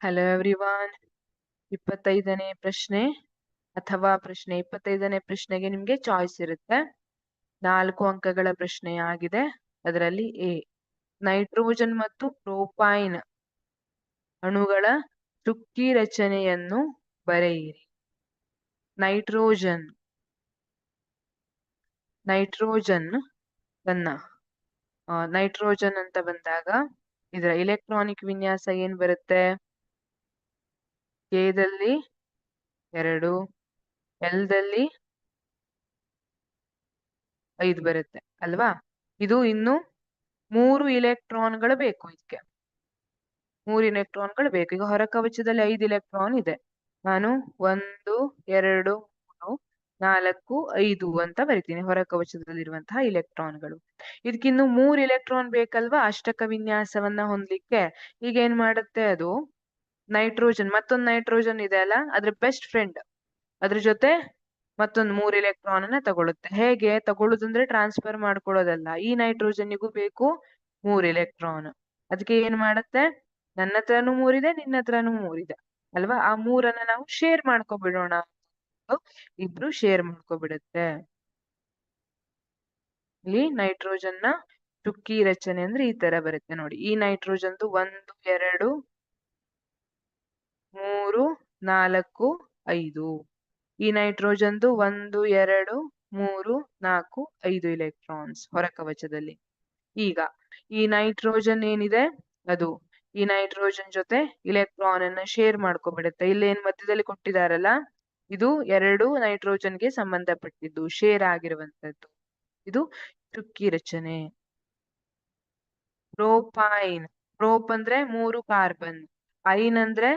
Hello everyone. 25ನೇ ಪ್ರಶ್ನೆ ಅಥವಾ ಪ್ರಶ್ನೆ 25ನೇ ಪ್ರಶ್ನೆಗೆ ನಿಮ್ಗೆ ಚಾಯ್ಸ್ ಇರುತ್ತೆ. 4 ಅಂಕಗಳ ಪ್ರಶ್ನೆ ಆಗಿದೆ. ಅದರಲ್ಲಿ ಎ, ನೈಟ್ರೋಜನ್ ಮತ್ತು ಪ್ರೋಪೈನ್ ಅಣುಗಳ ಚುಕ್ಕಿ ರಚನೆಯನ್ನು ಬರೆಯಿರಿ. ನೈಟ್ರೋಜನ್ ನೈಟ್ರೋಜನ್ ಅಂತ ಬಂದಾಗ ಇದರ ಇಲೆಕ್ಟ್ರಾನಿಕ್ ವಿನ್ಯಾಸ ಏನ್ ಬರುತ್ತೆ? ದಲ್ಲಿ 2, ದಲ್ಲಿ 5 ಬರುತ್ತೆ ಅಲ್ವಾ? ಇದು ಇನ್ನು 3 ಇಲೆಕ್ಟ್ರಾನ್ಗಳು ಬೇಕು. ಇದಕ್ಕೆ 3 ಇಲೆಕ್ಟ್ರಾನ್ಗಳು ಬೇಕು. ಈಗ ಹೊರ ಕವಚದಲ್ಲಿ 5 ಇಲೆಕ್ಟ್ರಾನ್ ಇದೆ. ನಾನು 1, 2, 3, 4, 5 ಅಂತ ಬರಿತೀನಿ ಹೊರ ಕವಚದಲ್ಲಿರುವಂತಹ ಇಲೆಕ್ಟ್ರಾನ್ಗಳು. ಇದಕ್ಕಿನ್ನು 3 ಇಲೆಕ್ಟ್ರಾನ್ ಬೇಕಲ್ವಾ ಅಷ್ಟಕ ವಿನ್ಯಾಸವನ್ನ ಹೊಂದಲಿಕ್ಕೆ. ಈಗ ಏನ್ ಮಾಡುತ್ತೆ ಅದು? ನೈಟ್ರೋಜನ್, ಮತ್ತೊಂದು ನೈಟ್ರೋಜನ್ ಇದೆ ಅಲ್ಲ, ಅದ್ರ ಬೆಸ್ಟ್ ಫ್ರೆಂಡ್, ಅದ್ರ ಜೊತೆ ಮತ್ತೊಂದು 3 ಇಲೆಕ್ಟ್ರಾನ್ ಅನ್ನ ತಗೊಳುತ್ತೆ. ಹೇಗೆ ತಗೊಳುದಂದ್ರೆ ಟ್ರಾನ್ಸ್ಫರ್ ಮಾಡ್ಕೊಳ್ಳೋದಲ್ಲ. ಈ ನೈಟ್ರೋಜನ್ನಿಗೂ ಬೇಕು 3 ಇಲೆಕ್ಟ್ರಾನ್. ಅದಕ್ಕೆ ಏನ್ ಮಾಡತ್ತೆ? ನನ್ನ ಹತ್ರನೂ 3 ಇದೆ, ನಿನ್ನ ಹತ್ರನೂ 3 ಇದೆ ಅಲ್ವಾ? ಆ 3ಅನ್ನ ನಾವು ಶೇರ್ ಮಾಡ್ಕೊಬಿಡೋಣ. ಇಬ್ರು ಶೇರ್ ಮಾಡ್ಕೊಬಿಡುತ್ತೆ. ಇಲ್ಲಿ ನೈಟ್ರೋಜನ್ ನ ಚುಕ್ಕಿ ರಚನೆ ಅಂದ್ರೆ ಈ ತರ ಬರುತ್ತೆ ನೋಡಿ. ಈ ನೈಟ್ರೋಜನ್ದು 1, 2, 3, 4, 5. ಈ ನೈಟ್ರೋಜನ್ದು 1, 2, 3, 4, 5 ಇಲೆಕ್ಟ್ರಾನ್ಸ್ ಹೊರ ಕವಚದಲ್ಲಿ. ಈಗ ಈ ನೈಟ್ರೋಜನ್ ಏನಿದೆ ಅದು ಈ ನೈಟ್ರೋಜನ್ ಜೊತೆ ಇಲೆಕ್ಟ್ರಾನ್ ಅನ್ನ ಶೇರ್ ಮಾಡ್ಕೊಬಿಡುತ್ತೆ. ಇಲ್ಲೇನ್ ಮಧ್ಯದಲ್ಲಿ ಕೊಟ್ಟಿದಾರಲ್ಲ, ಇದು 2 ನೈಟ್ರೋಜನ್ಗೆ ಸಂಬಂಧಪಟ್ಟಿದ್ದು, ಶೇರ್ ಆಗಿರುವಂತದ್ದು. ಇದು ಚುಕ್ಕಿ ರಚನೆ. ಪ್ರೋಪೈನ್, ಪ್ರೋಪ್ ಅಂದ್ರೆ 3 ಕಾರ್ಬನ್, ಐನ್ ಅಂದ್ರೆ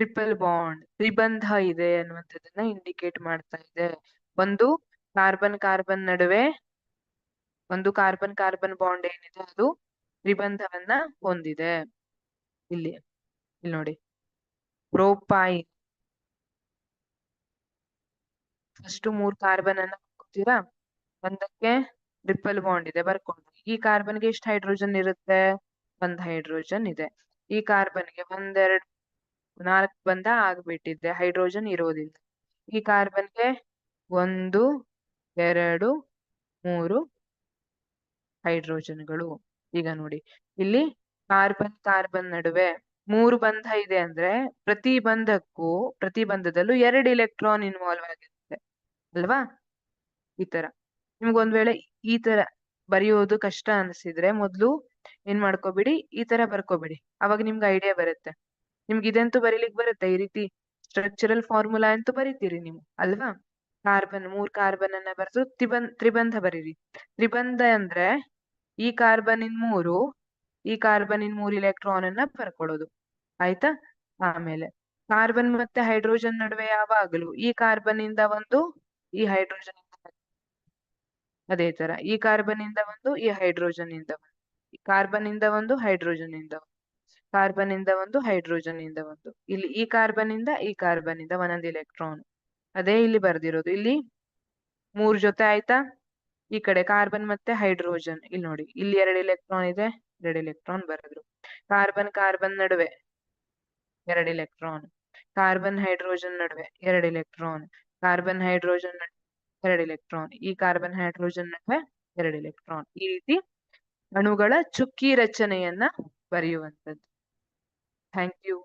ಟ್ರಿಪಲ್ ಬಾಂಡ್, ತ್ರಿಬಂಧ ಇದೆ ಅನ್ನುವಂಥದ್ದನ್ನ ಇಂಡಿಕೇಟ್ ಮಾಡ್ತಾ ಇದೆ. ಒಂದು ಕಾರ್ಬನ್ ಕಾರ್ಬನ್ ನಡುವೆ ಒಂದು ಕಾರ್ಬನ್ ಕಾರ್ಬನ್ ಬಾಂಡ್ ಏನಿದೆ ಅದು ತ್ರಿಬಂಧವನ್ನ ಹೊಂದಿದೆ. ಇಲ್ಲಿ ನೋಡಿ, ಪ್ರೋಪೈನ್ ಫಸ್ಟ್ 3 ಕಾರ್ಬನ್ ಅನ್ನ ಬರ್ಕೋತೀರಾ. ಒಂದಕ್ಕೆ ಟ್ರಿಪಲ್ ಬಾಂಡ್ ಇದೆ, ಬರ್ಕೊಂಡು. ಈ ಕಾರ್ಬನ್ಗೆ ಎಷ್ಟು ಹೈಡ್ರೋಜನ್ ಇರುತ್ತೆ? 1 ಹೈಡ್ರೋಜನ್ ಇದೆ. ಈ ಕಾರ್ಬನ್ಗೆ 1, 2, 4 ಬಂಧ ಆಗ್ಬಿಟ್ಟಿದೆ, ಹೈಡ್ರೋಜನ್ ಇರೋದಿಲ್ಲ. ಈ ಕಾರ್ಬನ್ಗೆ 1, 2, 3 ಹೈಡ್ರೋಜನ್ಗಳು. ಈಗ ನೋಡಿ, ಇಲ್ಲಿ ಕಾರ್ಬನ್ ಕಾರ್ಬನ್ ನಡುವೆ 3 ಬಂಧ ಇದೆ ಅಂದ್ರೆ ಪ್ರತಿ ಬಂಧದಲ್ಲೂ 2 ಇಲೆಕ್ಟ್ರಾನ್ ಇನ್ವಾಲ್ವ್ ಆಗಿರುತ್ತೆ ಅಲ್ವಾ? ಈ ತರ ನಿಮ್ಗೊಂದ್ ವೇಳೆ ಈ ತರ ಬರೆಯೋದು ಕಷ್ಟ ಅನ್ಸಿದ್ರೆ ಮೊದ್ಲು ಏನ್ ಮಾಡ್ಕೋಬಿಡಿ, ಈ ತರ ಬರ್ಕೋಬಿಡಿ. ಅವಾಗ ನಿಮ್ಗೆ ಐಡಿಯಾ ಬರುತ್ತೆ. ನಿಮ್ಗೆ ಇದಂತೂ ಬರೀಲಿಕ್ಕೆ ಬರುತ್ತೆ. ಈ ರೀತಿ ಸ್ಟ್ರಕ್ಚರಲ್ ಫಾರ್ಮುಲಾ ಅಂತೂ ಬರೀತೀರಿ ನೀವು ಅಲ್ವಾ? 3 ಕಾರ್ಬನ್ ಅನ್ನ ಬರೆದು ತ್ರಿಬಂಧ ಬರೀರಿ. ತ್ರಿಬಂಧ ಅಂದ್ರೆ ಈ ಕಾರ್ಬನ್ ಇನ್ 3 ಇಲೆಕ್ಟ್ರಾನ್ ಅನ್ನ ಬರ್ಕೊಳ್ಳೋದು. ಆಯ್ತಾ? ಆಮೇಲೆ ಕಾರ್ಬನ್ ಮತ್ತೆ ಹೈಡ್ರೋಜನ್ ನಡುವೆ ಯಾವಾಗಲೂ ಈ ಕಾರ್ಬನ್ ಇಂದ ಒಂದು, ಈ ಹೈಡ್ರೋಜನ್ ಅದೇ ತರ ಈ ಕಾರ್ಬನ್ ಇಂದ ಒಂದು, ಈ ಹೈಡ್ರೋಜನ್ ಇಂದ ಒಂದು, ಕಾರ್ಬನ್ ಇಂದ ಒಂದು, ಹೈಡ್ರೋಜನ್ ಇಂದ ಒಂದು, ಕಾರ್ಬನ್ ಇಂದ ಒಂದು, ಹೈಡ್ರೋಜನ್ ಇಂದ ಒಂದು. ಇಲ್ಲಿ ಈ ಕಾರ್ಬನ್ ಇಂದ ಒಂದೊಂದು ಇಲೆಕ್ಟ್ರಾನ್. ಅದೇ ಇಲ್ಲಿ ಬರ್ದಿರೋದು. ಇಲ್ಲಿ 3 ಜೊತೆ ಆಯ್ತಾ? ಈ ಕಡೆ ಕಾರ್ಬನ್ ಮತ್ತೆ ಹೈಡ್ರೋಜನ್. ಇಲ್ಲಿ ನೋಡಿ, ಇಲ್ಲಿ 2 ಇಲೆಕ್ಟ್ರಾನ್ ಇದೆ, 2 ಇಲೆಕ್ಟ್ರಾನ್ ಬರೆದ್ರು. ಕಾರ್ಬನ್ ಕಾರ್ಬನ್ ನಡುವೆ 2 ಇಲೆಕ್ಟ್ರಾನ್, ಕಾರ್ಬನ್ ಹೈಡ್ರೋಜನ್ ನಡುವೆ 2 ಇಲೆಕ್ಟ್ರಾನ್, ಕಾರ್ಬನ್ ಹೈಡ್ರೋಜನ್ 2 ಇಲೆಕ್ಟ್ರಾನ್, ಈ ಕಾರ್ಬನ್ ಹೈಡ್ರೋಜನ್ ನಡುವೆ 2 ಇಲೆಕ್ಟ್ರಾನ್. ಈ ರೀತಿ ಅಣುಗಳ ಚುಕ್ಕಿ ರಚನೆಯನ್ನ ಬರೆಯುವಂಥದ್ದು. Thank you.